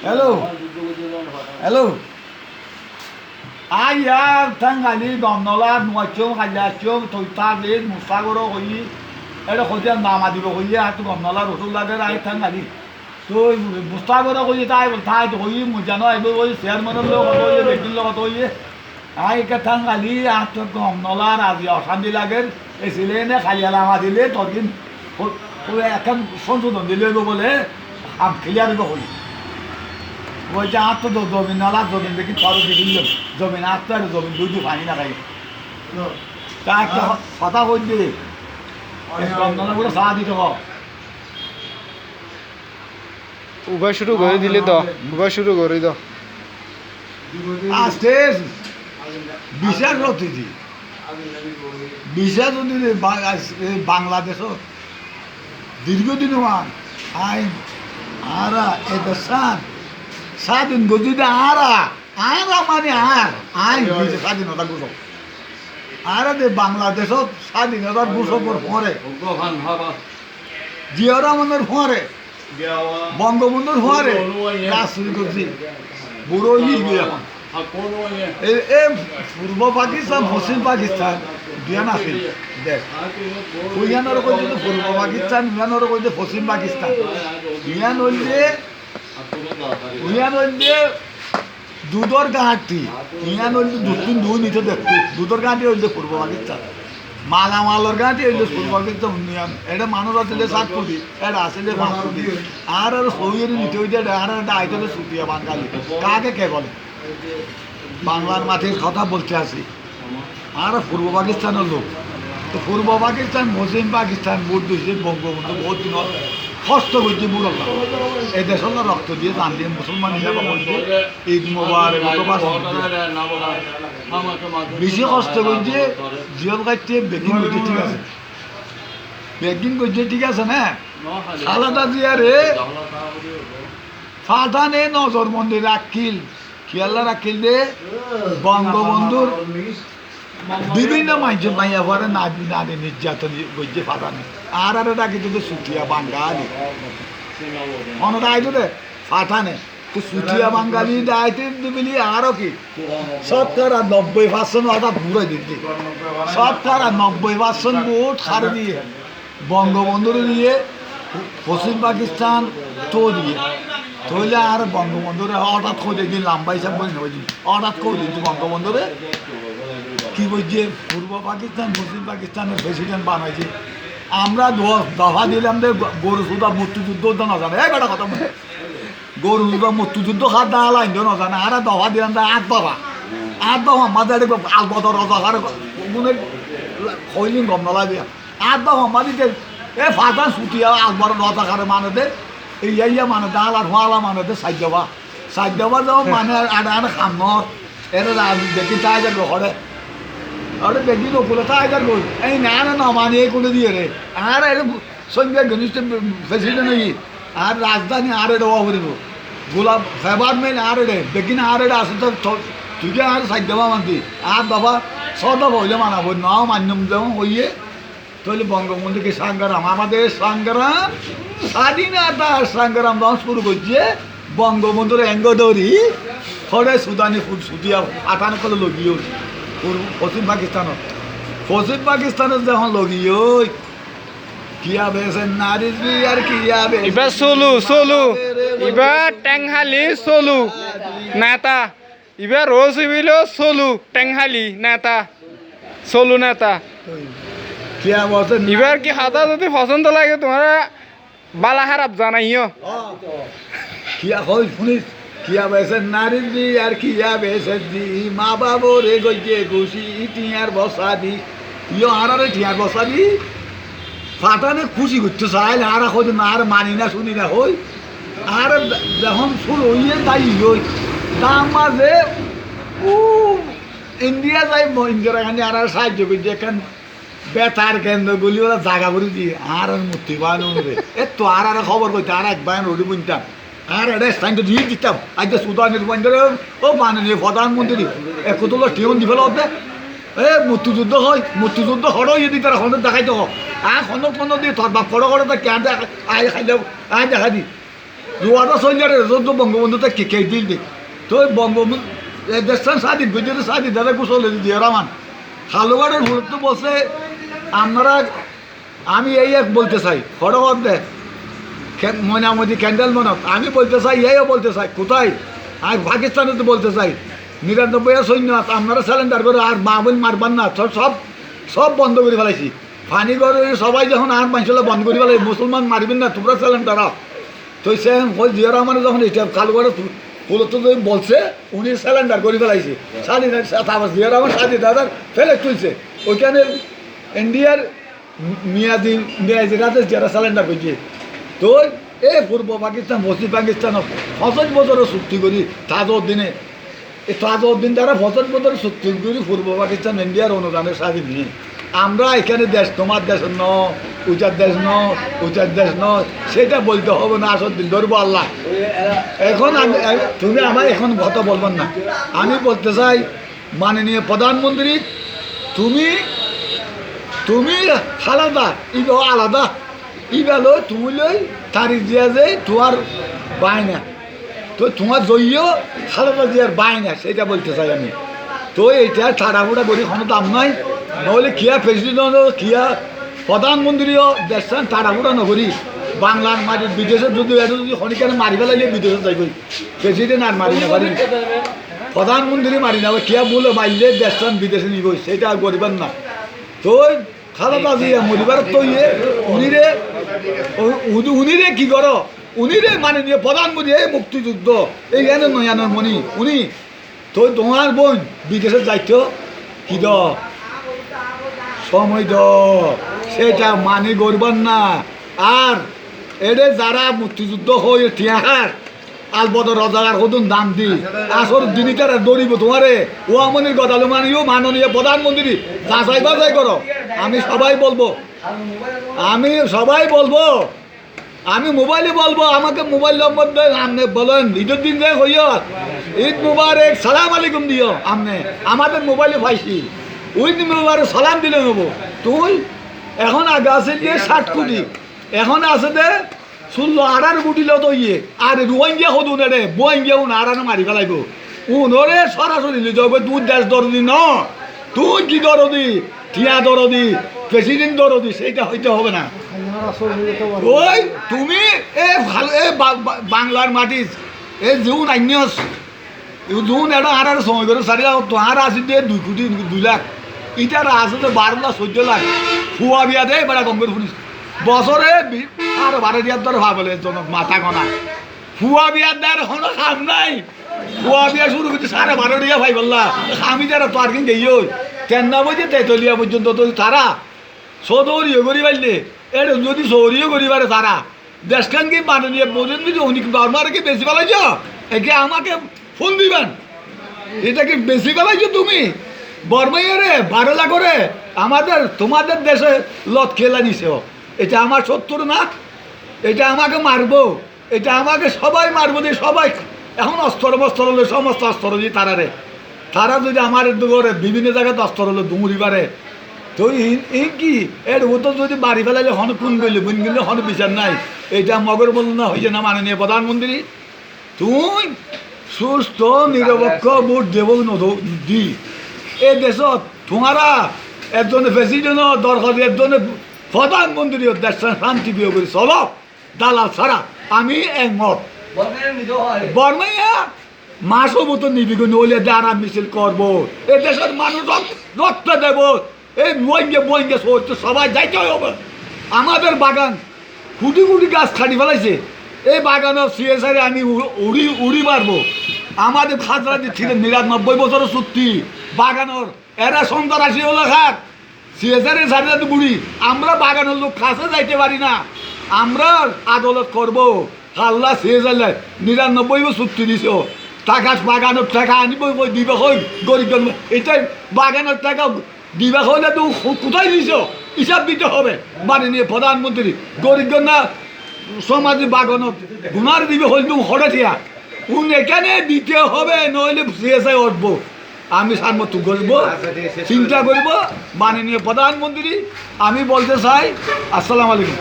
hello hello আইয়া থাঙ্গালি দমনলা নুয়াচম খাইয়াচম তৈতালে মুসাগর হই এটা খোঁজে নামা দিব হইয়ে হাত গমনলা রসুল লাগে আই থাঙ্গালি তো মুসাগর হইয়ে তাই তাই হই মুজানো আইব ওই চেয়ারম্যানের লোক হইয়ে ব্যক্তির লগত হইয়ে আই কে থাঙ্গালি হাত গমনলার আজি অশান্তি লাগে এই ছেলে খালিয়া লামা দিলে তদিন এখন সংশোধন দিলে বলে আম ক্লিয়ার দিব হই ওই যে আর তো জমিন নালা জমিন দেখি খরচ দেখিল জমিন আর তো আর জমিন দুই পানি না খাই তা একটা কথা বলছি নালাগুলো চা দিতে হোক উভয় শুরু করে দিলে তো উভয় শুরু করে দাও আসতে বিচার করতেছি বিচার যদি বাংলাদেশ দীর্ঘদিন মান আইন আর এটা স্বাধীন গতিতে আরা মানে আইন স্বাধীনতা ঘোষক আর বাংলাদেশত স্বাধীনতার ঘোষকের পরে জিয়া রহমানের পরে বঙ্গবন্ধুর পরে কাজ শুরু করছি বুড়ো এখন পূর্ব পাকিস্তান পশ্চিম পাকিস্তান দুয়ান আছিল দেশ উইয়ানোর কইতে পূর্ব পাকিস্তান উইয়ানোর কইতে পশ্চিম পাকিস্তান উইয়ান হইলে দুধর ঘাটি ইয়ান হইলে দুই নিচে দেখতো দুধর ঘাটি হইলে পূর্ব পাকিস্তান মালামালর ঘাটি হইলে পূর্ব পাকিস্তান উন্নয়ন এটা মানুষ আসলে 7 কোটি এটা আসলে 5 কোটি আর সৌয়ের নিচে হইতে আর একটা আইতে সুতিয়া বাঙালি কাকে কে বলে বাংলার মাটির কথা বলতে আসি আর পূর্ব পাকিস্তানের লোক তো পূর্ব পাকিস্তান পশ্চিম পাকিস্তান ভোট দিয়েছে বঙ্গবন্ধু বহুত দিন কষ্ট করছে বুড়ো এই দেশের রক্ত দিয়ে জান দিয়ে মুসলমান হিসাবে বলছে ঈদ মোবারক বেশি কষ্ট করছে জিয়ল কাটছে বেকিং করছে ঠিক আছে বেকিং করছে ঠিক আছে না সালাদা দিয়া রে ফাটানে নজর মন্দির রাখিল খেয়াল্লা রাখিল দে বঙ্গবন্ধুর বিভিন্ন মানুষ মাইয়া পরে নাবি নারী নির্যাতন করছে ফাটানে আর ডাকি তো সুটিয়া বাঙালি অনটা আইতো দে ফাটানে তো সুটিয়া বাঙালি দায়িত্ব দিবি আরো কি 90% অর্থাৎ ঘুরে দিতে 90% ভোট হারে দিয়ে বঙ্গবন্ধুর দিয়ে পশ্চিম পাকিস্তান তো দিয়ে তৈলে আর বঙ্গবন্ধুরে হঠাৎ খোঁজে দিন লম্বা হিসাব বই নেই হঠাৎ খোঁজ দিচ্ছি বঙ্গবন্ধুরে কি বলছে পূর্ব পাকিস্তান পশ্চিম পাকিস্তানের প্রেসিডেন্ট বানাইছে আমরা দফা দিলাম যে গরু সুদা মুক্তিযুদ্ধ না জানে এই বেটা কথা বলে গরু সুদা মুক্তিযুদ্ধ খাত না লাইন না জানে আর দফা দিলাম যে 8 দফা মাঝে আলবত রজাকার মনে হইলিং গম নলা দিয়া 8 দফা মাঝে এ ফাটা ছুটিয়া আকবর রজাকারে মানে দে ইয়া মানে ডাল আর হওয়ালা মানে দে সাইড দেওয়া যাও মানে আড়ে খামর এর দেখি তাই যাবে ঘরে আরে বেশি লোকগুলো তাই যার বল এই না মানে এই করে দিয়ে রে আর এর সঙ্গে ঘনিষ্ঠ প্রেসিডেন্ট হই আর রাজধানী আর দেওয়া করিব গোলাপ ফেবার মেন আর রে বেগিন আর আছে তো তুই আর সাইড দেওয়া মানতি আর বাবা সদা হইলে মানাবো না মান্যম যেমন হইয়ে তাহলে বঙ্গবন্ধুকে সংগ্রাম আমাদের সংগ্রাম স্বাধীনতার সংগ্রাম যখন শুরু করছে বঙ্গবন্ধুর অঙ্গ ধরি ফলে সুদানি ফুল সুতিয়া আটানো করে লগিও পশ্চিম পাকিস্তানের যখন লগিও কিয়া বেছেন নারীর বিয়ার কিয়া বেছেন এবার সোলু এবার ট্যাংহালি সোলু নেতা এবার রোজ হইল সোলু ট্যাংহালি নেতা সোলু নেতা কিয়া বলছেন এবার কি হাতা যদি পছন্দ লাগে তোমার বালা খারাপ জানাইও কিয়া হই শুনিস কিয়া বেছেন নারীর বিয়ার কিয়া বেছেন দি মা বাবরে গইছে খুশি টিয়ার বসা দি ইয়ো আরে টিয়ার বসা দি ফাটানে খুশি করতে চাইল আর খোঁজ না আর মানি না শুনি না হই আর যখন শুরু হইয়ে তাই হই তার মাঝে ইন্ডিয়া যাই ইন্দিরা গান্ধী আর সাহায্য করছে এখান বেতার কেন্দ্রগুলি ওরা জায়গা করে দিয়ে আর মূর্তি বানানো এ তো আর খবর করতে আর একবার রোডি বুনতাম আর এটা স্থান তো দিয়ে দিতাম আজকে সুদানের বন্ধরে ও মাননীয় প্রধানমন্ত্রী কতগুলো টিউন দি ফেলা হতে এ মুক্তিযুদ্ধ হরো যদি তারা হন্দ দেখাইতে হোক আর হন্দ দিয়ে তোর বাপ ফটো করে তা কে আয় খাইলে আয় দেখা দি রুয়াটা সৈন্যারে যত বঙ্গবন্ধুতে কে দিল দিক তো বঙ্গবন্ধু দেশটান স্বাধীন বুঝতে স্বাধীন দাদা কুশল দিয়ে রহমান হালুয়ারের গুরুত্ব বলছে আপনারা আমি এই এক বলতে চাই ফটোফট দে ময়নামতি ক্যান্ডেল মনত আমি বলতে চাই এইও বলতে চাই কোথায় আমি পাকিস্তানে তো বলতে চাই ৯৯ সৈন্য আপনারা স্যালেন্ডার করে আর মা বোন মারবার না সব সব বন্ধ করে ফেলাইছি ফানি করে সবাই যখন আর মানুষগুলো বন্ধ করে ফেলাই মুসলমান মারবেন না তোমরা স্যালেন্ডার তো সে জিয়া রহমানে যখন এটা কালুয়ারে পুরো বলছে উনি স্যালেন্ডার করে ফেলাইছে স্বাধীন তারপর জিয়া রহমান স্বাধীন দাদার ফেলে তুলছে ওইখানে ইন্ডিয়ার মেয়াজিরাতে যারা স্যালেন্ডার করছে তো এই পূর্ব পাকিস্তান পশ্চিম পাকিস্তান ৫০ বছরের চুক্তি করি তাজউদ্দিনে এই তাজউদ্দিন দ্বারা ৫০ বছরের চুক্তি করি পূর্ব পাকিস্তান ইন্ডিয়ার অনুদানের স্বাধীন নিয়ে আমরা এখানে দেশ তোমার দেশ ন উচার দেশ ন উচার দেশ ন সেটা বলতে হবে না আসল দিন ধরবো আল্লাহ এখন তুমি আমার এখন কথা বলবেন না আমি বলতে চাই মাননীয় প্রধানমন্ত্রী তুমি তুমি আলাদা ইগো আলাদা ইবালো তুমি লই তারিখ দিয়া যে তোমার বায়না তো তোমার জয়ীয় খালেদা জিয়ার বায়না সেটা বলতে চাই আমি তো এইটা তাড়াহুড়া করি কোনো দাম নাই নহলে কিয়া প্রেসিডেন্ট কিয়া প্রধানমন্ত্রীও দেশটান তাড়াহুড়া নকরি বাংলার মাটি বিদেশে যদি এটা যদি খনিকানে মারি ফেলাইলে বিদেশে যাইব প্রেসিডেন্ট আর মারি না পারি প্রধানমন্ত্রী মারি না কিয়া বলে মারলে দেশটান বিদেশে নিব সেটা করিবেন না তো খালেদা জিয়া মরিবার তো উনিরে কি করো উনিরে মাননীয় প্রধানমন্ত্রী এই মুক্তিযুদ্ধ এই এনে নয়ানোর মণি উনি তো তোমার বোন বিদেশে যাইতো কি দ সময় দ সেটা মানে করবেন না আর এরে যারা মুক্তিযুদ্ধ হয়ে টিয়াহার আলবদ রজার হদুন দাম দি আসর দিনই তারা দৌড়িব তোমারে ও আমনির গদালু মানিও মাননীয় প্রধানমন্ত্রী যাচাই বাছাই করো আমি সবাই বলবো আমি মোবাইলে বলবো আমাকে মোবাইল নম্বর দেন আপনি বলেন ঈদের দিন দেখ হইয় ঈদ মুবারক সালাম আলাইকুম দিও আপনি আমাদের মোবাইলে পাইছি ঈদ মুবারক সালাম দিলে নেবো তুই এখন আগে আছে যে ৬০ কোটি এখন আছে দে ১৬-১৮ কোটি লো তো ইয়ে আর রোহিঙ্গা হদুন রে বোহিঙ্গা উন আরানো মারি ফেলাইব উনরে সরাসরি লিয়ে যাবে তুই দেশ দরদি ন তুই কি দরদি টিয়া দরদি প্রেসিডেন্ট দরদি সেইটা হইতে হবে না ওই তুমি বাংলার মাটি এই জুন আইনিয়স জুন এটা আর সময় করে সারি তোমার আছে দিয়ে ২ কোটি ২ লাখ ইটার আছে যে ১২ লাখ ১৪ লাখ ফুয়া বিয়া দেয় বেড়া গঙ্গের শুনিস বছরে আর ১২ দিয়ার ধরে ভাবলে জনক মাথা গনা ফুয়া বিয়ার দেয় কোনো কাম নাই ফুয়া বিয়া শুরু করছে ১২.৫ দিয়া ভাই বললা আমি যারা তো আর কিন গেই তেন্না বলছে তেতলিয়া পর্যন্ত তো তারা সৌদৌরিও করি পারলে এটা যদি সৌরিও করি পারে তারা দেশখান কি মাননীয় প্রধানমন্ত্রী অনেক বারবার কি বেশি পেলাইছ একে আমাকে ফোন দিবেন এটা কি বেশি পেলাইছো তুমি বর্মাইয়া রে ১২ লাখ করে তোমাদের দেশে লত খেলা নিছে এটা আমার শত্রু না এটা আমাকে মারবো এটা আমাকে সবাই মারবো দিয়ে সবাই এখন অস্ত্র বস্ত্র হলে সমস্ত অস্ত্র দিয়ে তারা যদি আমার করে বিভিন্ন জায়গায় অস্ত্র হলো ডুমুরি পারে তো এই কি এর ও তো যদি বাড়ি ফেলাইলে হন কোন গেলে বুন গেলে হন বিচার নাই এটা মগর বল না হয়েছে না মাননীয় প্রধানমন্ত্রী তুই সুস্থ নিরপেক্ষ ভোট দেব দি এই দেশত তোমারা একজনে প্রেসিডেন্ট দরকার একজনে প্রধানমন্ত্রী দেশটা শান্তি বিয়ে করে চলো দালাল ছাড়া আমি একমত বর্মাইয়া মাসও মতো নিবি নইলে দ্বারা মিছিল করবো এ দেশের মানুষ রক্ত দেব এই বইঙ্গে সবাই যাইতে হবে আমাদের বাগান কুটি কুটি গাছ খাটি ফেলাইছে এই বাগানের সিএসআরে আমি উড়ি মারবো আমাদের খাতরা দিচ্ছিলেন ৯৯ বছরের চুক্তি বাগানোর এরা সন্ত্রাসী হলো খাত সিএসআরের সাথে বুড়ি আমরা বাগানের লোক কাছে যাইতে পারি না আমরা আদালত করবো আল্লাহ সিএসআর ৯৯ চুক্তি দিছ টাকা বাগানের টাকা আনিব দিবা হই গরিব এটাই বাগানের টাকা দিবা হলে তো কোথায় দিছ হিসাব দিতে হবে মাননীয় প্রধানমন্ত্রী গরিব না সমাজের বাগানত গুনার দিবে হইল তুমি হঠাৎিয়া উন এখানে দিতে হবে নইলে সিএসআই উঠবো আমি সামর্থ্য করব চিন্তা করব মাননীয় প্রধানমন্ত্রী আমি বলতে চাই আসসালামু আলাইকুম